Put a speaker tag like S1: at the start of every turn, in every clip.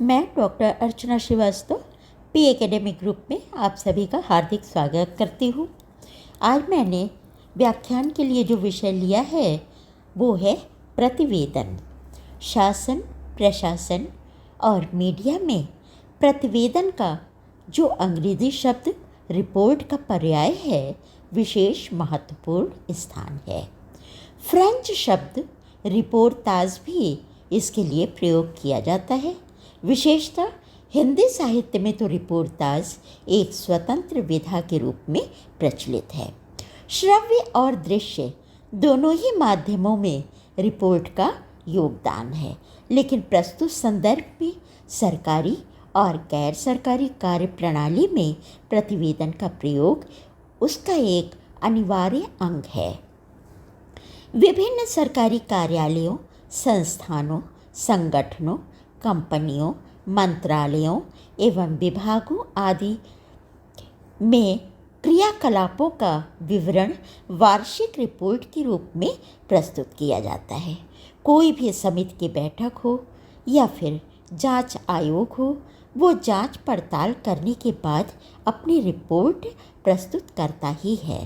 S1: मैं डॉक्टर अर्चना Srivastava P academic group में आप सभी का हार्दिक स्वागत करती हूँ। आज मैंने व्याख्यान के लिए जो विषय लिया है वो है प्रतिवेदन। शासन, प्रशासन और मीडिया में प्रतिवेदन का जो अंग्रेजी शब्द रिपोर्ट का पर्याय है विशेष महत्वपूर्ण स्थान है। फ्रेंच शब्द रिपोर्टाज भी इसके लिए प्रयोग किया जाता है। विशेषतः हिंदी साहित्य में तो रिपोर्टाज एक स्वतंत्र विधा के रूप में प्रचलित है। श्रव्य और दृश्य दोनों ही माध्यमों में रिपोर्ट का योगदान है, लेकिन प्रस्तुत संदर्भ में सरकारी और गैर सरकारी कार्य प्रणाली में प्रतिवेदन का प्रयोग उसका एक अनिवार्य अंग है। विभिन्न सरकारी कार्यालयों, संस्थानों, संगठनों, कंपनियों, मंत्रालयों एवं विभागों आदि में क्रियाकलापों का विवरण वार्षिक रिपोर्ट के रूप में प्रस्तुत किया जाता है। कोई भी समिति की बैठक हो या फिर जांच आयोग हो, वो जांच पड़ताल करने के बाद अपनी रिपोर्ट प्रस्तुत करता ही है।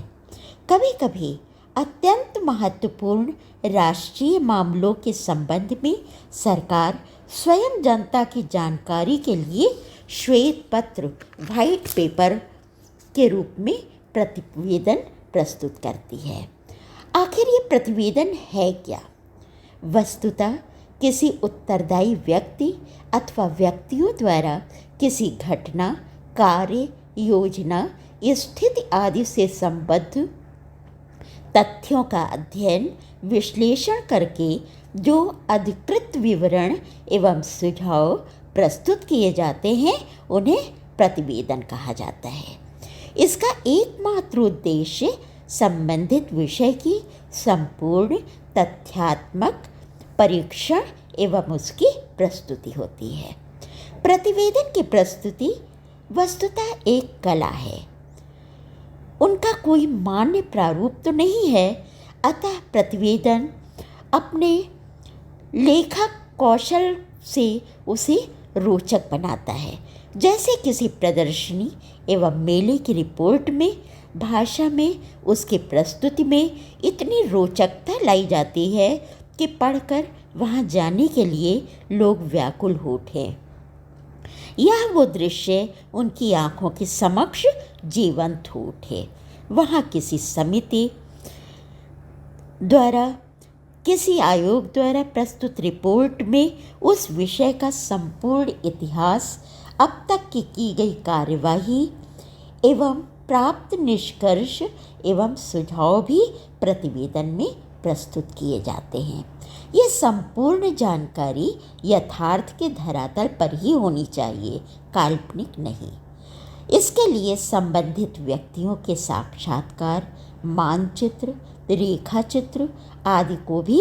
S1: कभी कभी अत्यंत महत्वपूर्ण राष्ट्रीय मामलों के संबंध में सरकार स्वयं जनता की जानकारी के लिए श्वेत पत्र, व्हाइट पेपर के रूप में प्रतिवेदन प्रस्तुत करती है। आखिर ये प्रतिवेदन है क्या? वस्तुतः किसी उत्तरदायी व्यक्ति अथवा व्यक्तियों द्वारा किसी घटना, कार्य, योजना, स्थिति आदि से संबद्ध तथ्यों का अध्ययन, विश्लेषण करके जो अधिकृत विवरण एवं सुझाव प्रस्तुत किए जाते हैं उन्हें प्रतिवेदन कहा जाता है। इसका एकमात्र उद्देश्य संबंधित विषय की संपूर्ण तथ्यात्मक परीक्षण एवं उसकी प्रस्तुति होती है। प्रतिवेदन की प्रस्तुति वस्तुतः एक कला है। उनका कोई मान्य प्रारूप तो नहीं है, अतः प्रतिवेदन अपने लेखक कौशल से उसे रोचक बनाता है। जैसे किसी प्रदर्शनी एवं मेले की रिपोर्ट में भाषा में उसकी प्रस्तुति में इतनी रोचकता लाई जाती है कि पढ़कर वहाँ जाने के लिए लोग व्याकुल हो उठें। यह वो दृश्य उनकी आँखों के समक्ष जीवंत हो उठे। वहाँ किसी समिति द्वारा, किसी आयोग द्वारा प्रस्तुत रिपोर्ट में उस विषय का संपूर्ण इतिहास, अब तक की गई कार्यवाही एवं प्राप्त निष्कर्ष एवं सुझाव भी प्रतिवेदन में प्रस्तुत किए जाते हैं। ये संपूर्ण जानकारी यथार्थ के धरातल पर ही होनी चाहिए, काल्पनिक नहीं। इसके लिए संबंधित व्यक्तियों के साक्षात्कार, मानचित्र, रेखाचित्र आदि को भी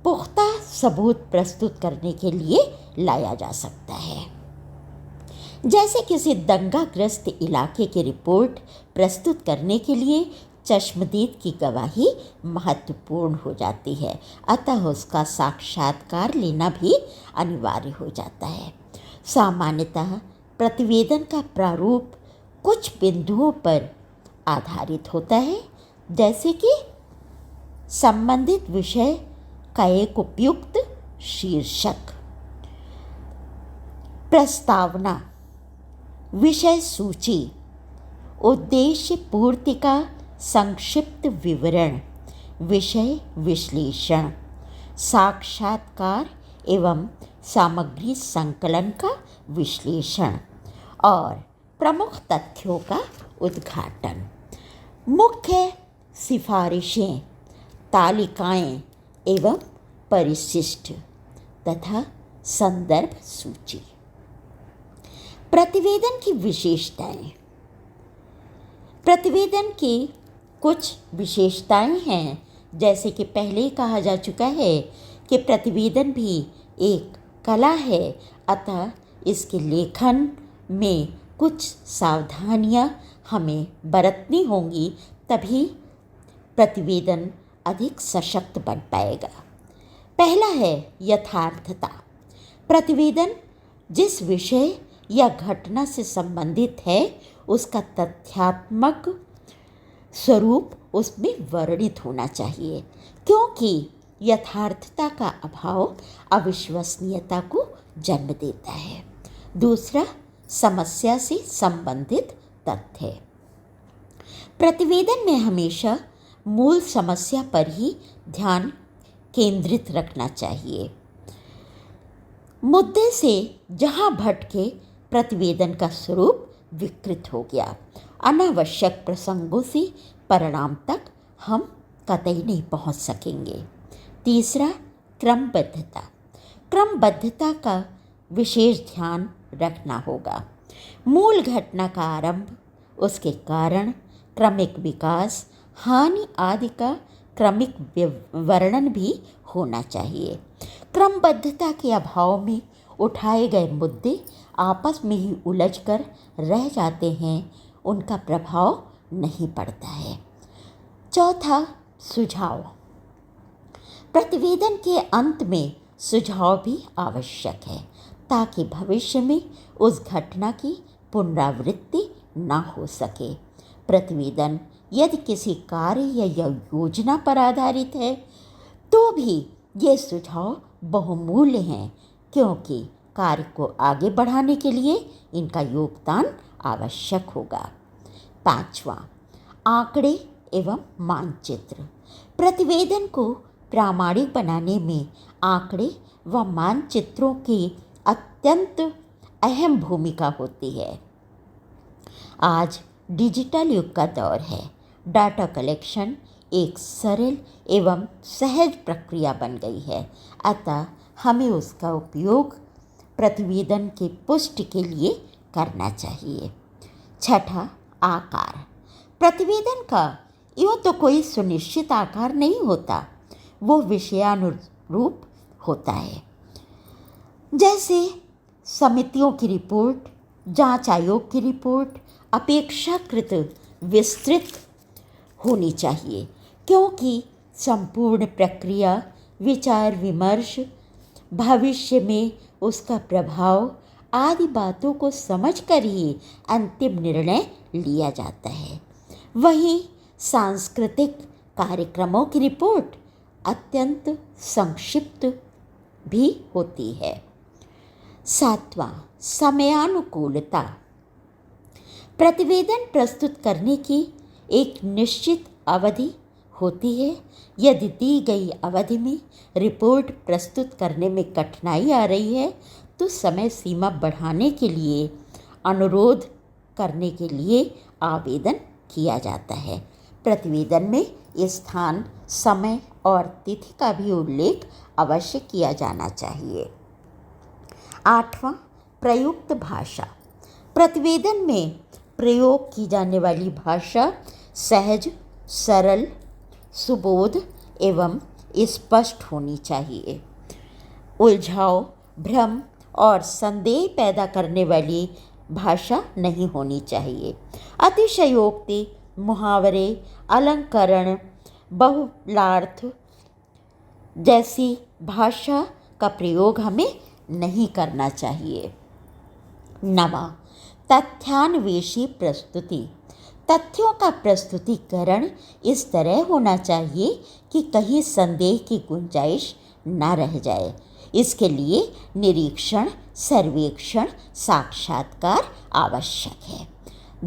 S1: पुख्ता सबूत प्रस्तुत करने के लिए लाया जा सकता है। जैसे किसी दंगाग्रस्त इलाके की रिपोर्ट प्रस्तुत करने के लिए चश्मदीद की गवाही महत्वपूर्ण हो जाती है, अतः उसका साक्षात्कार लेना भी अनिवार्य हो जाता है। सामान्यतः प्रतिवेदन का प्रारूप कुछ बिंदुओं पर आधारित होता है, जैसे कि संबंधित विषय का एक उपयुक्त शीर्षक, प्रस्तावना, विषय सूची, उद्देश्य पूर्ति का संक्षिप्त विवरण, विषय विश्लेषण, साक्षात्कार एवं सामग्री संकलन का विश्लेषण और प्रमुख तथ्यों का उद्घाटन। मुख्य सिफारिशें, तालिकाएं एवं परिशिष्ट तथा संदर्भ सूची। प्रतिवेदन की विशेषताएं। प्रतिवेदन की कुछ विशेषताएं हैं, जैसे कि पहले कहा जा चुका है कि प्रतिवेदन भी एक कला है, अतः इसके लेखन में कुछ सावधानियां हमें बरतनी होंगी, तभी प्रतिवेदन अधिक सशक्त बन पाएगा। पहला है यथार्थता। प्रतिवेदन जिस विषय या घटना से संबंधित है उसका तथ्यात्मक स्वरूप उसमें वर्णित होना चाहिए, क्योंकि यथार्थता का अभाव अविश्वसनीयता को जन्म देता है। दूसरा, समस्या से संबंधित तथ्य। प्रतिवेदन में हमेशा मूल समस्या पर ही ध्यान केंद्रित रखना चाहिए। मुद्दे से जहां भटके प्रतिवेदन का स्वरूप विकृत हो गया। अनावश्यक प्रसंगों से परिणाम तक हम कतई नहीं पहुंच सकेंगे। तीसरा, क्रमबद्धता। क्रमबद्धता का विशेष ध्यान रखना होगा। मूल घटना का आरंभ, उसके कारण, क्रमिक विकास, हानि आदि का क्रमिक वर्णन भी होना चाहिए। क्रमबद्धता के अभाव में उठाए गए मुद्दे आपस में ही उलझकर रह जाते हैं, उनका प्रभाव नहीं पड़ता है। चौथा, सुझाव। प्रतिवेदन के अंत में सुझाव भी आवश्यक है ताकि भविष्य में उस घटना की पुनरावृत्ति न हो सके। प्रतिवेदन यदि किसी कार्य या योजना पर आधारित है तो भी ये सुझाव बहुमूल्य हैं, क्योंकि कार्य को आगे बढ़ाने के लिए इनका योगदान आवश्यक होगा। पांचवा, आंकड़े एवं मानचित्र। प्रतिवेदन को प्रामाणिक बनाने में आंकड़े व मानचित्रों की अत्यंत अहम भूमिका होती है। आज डिजिटल युग का दौर है। डाटा कलेक्शन एक सरल एवं सहज प्रक्रिया बन गई है, अतः हमें उसका उपयोग प्रतिवेदन की पुष्टि के लिए करना चाहिए। छठा, आकार। प्रतिवेदन का यूँ तो कोई सुनिश्चित आकार नहीं होता, वो विषयानुरूप होता है। जैसे समितियों की रिपोर्ट, जांच आयोग की रिपोर्ट अपेक्षाकृत विस्तृत होनी चाहिए, क्योंकि संपूर्ण प्रक्रिया, विचार विमर्श, भविष्य में उसका प्रभाव आदि बातों को समझकर ही अंतिम निर्णय लिया जाता है। वहीं सांस्कृतिक कार्यक्रमों की रिपोर्ट अत्यंत संक्षिप्त भी होती है। सातवां, समयानुकूलता। प्रतिवेदन प्रस्तुत करने की एक निश्चित अवधि होती है। यदि दी गई अवधि में रिपोर्ट प्रस्तुत करने में कठिनाई आ रही है तो समय सीमा बढ़ाने के लिए अनुरोध करने के लिए आवेदन किया जाता है। प्रतिवेदन में स्थान, समय और तिथि का भी उल्लेख अवश्य किया जाना चाहिए। आठवां, प्रयुक्त भाषा। प्रतिवेदन में प्रयोग की जाने वाली भाषा सहज, सरल, सुबोध एवं स्पष्ट होनी चाहिए। उलझाव, भ्रम और संदेह पैदा करने वाली भाषा नहीं होनी चाहिए। अतिशयोक्ति, मुहावरे, अलंकरण, बहुलार्थ जैसी भाषा का प्रयोग हमें नहीं करना चाहिए। नवा, तथ्यान्वेषी प्रस्तुति। तथ्यों का प्रस्तुतिकरण इस तरह होना चाहिए कि कहीं संदेह की गुंजाइश न रह जाए। इसके लिए निरीक्षण, सर्वेक्षण, साक्षात्कार आवश्यक है।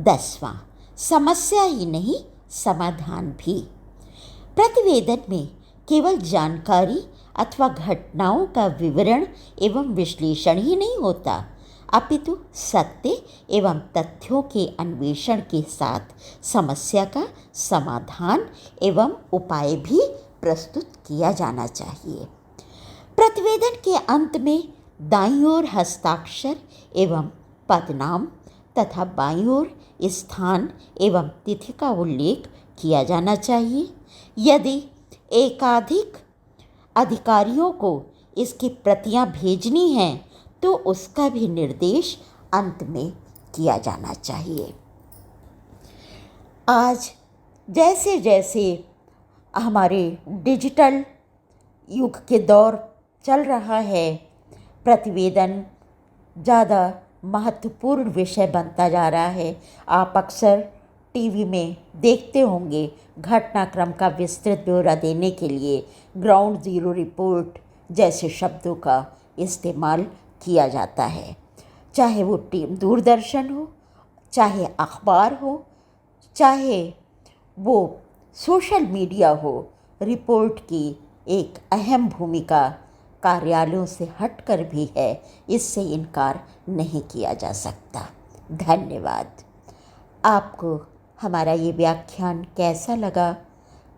S1: 10वां, समस्या ही नहीं समाधान भी। प्रतिवेदन में केवल जानकारी अथवा घटनाओं का विवरण एवं विश्लेषण ही नहीं होता, अपितु सत्य एवं तथ्यों के अन्वेषण के साथ समस्या का समाधान एवं उपाय भी प्रस्तुत किया जाना चाहिए। प्रतिवेदन के अंत में दाईं ओर हस्ताक्षर एवं पदनाम तथा बाईं ओर स्थान एवं तिथि का उल्लेख किया जाना चाहिए। यदि एकाधिक अधिकारियों को इसकी प्रतियां भेजनी हैं तो उसका भी निर्देश अंत में किया जाना चाहिए। आज जैसे जैसे हमारे डिजिटल युग के दौर चल रहा है, प्रतिवेदन ज़्यादा महत्वपूर्ण विषय बनता जा रहा है। आप अक्सर टीवी में देखते होंगे, घटनाक्रम का विस्तृत ब्यौरा देने के लिए ग्राउंड ज़ीरो रिपोर्ट जैसे शब्दों का इस्तेमाल किया जाता है। चाहे वो टीम दूरदर्शन हो, चाहे अखबार हो, चाहे वो सोशल मीडिया हो, रिपोर्ट की एक अहम भूमिका कार्यालयों से हटकर भी है, इससे इनकार नहीं किया जा सकता। धन्यवाद। आपको हमारा ये व्याख्यान कैसा लगा?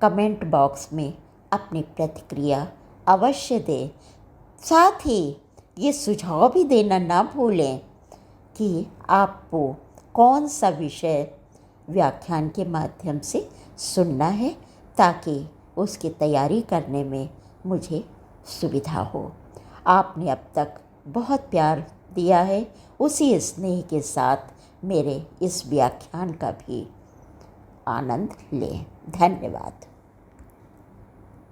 S1: कमेंट बॉक्स में अपनी प्रतिक्रिया अवश्य दें। साथ ही ये सुझाव भी देना ना भूलें कि आपको कौन सा विषय व्याख्यान के माध्यम से सुनना है, ताकि उसकी तैयारी करने में मुझे सुविधा हो। आपने अब तक बहुत प्यार दिया है, उसी स्नेह के साथ मेरे इस व्याख्यान का भी आनंद लें। धन्यवाद।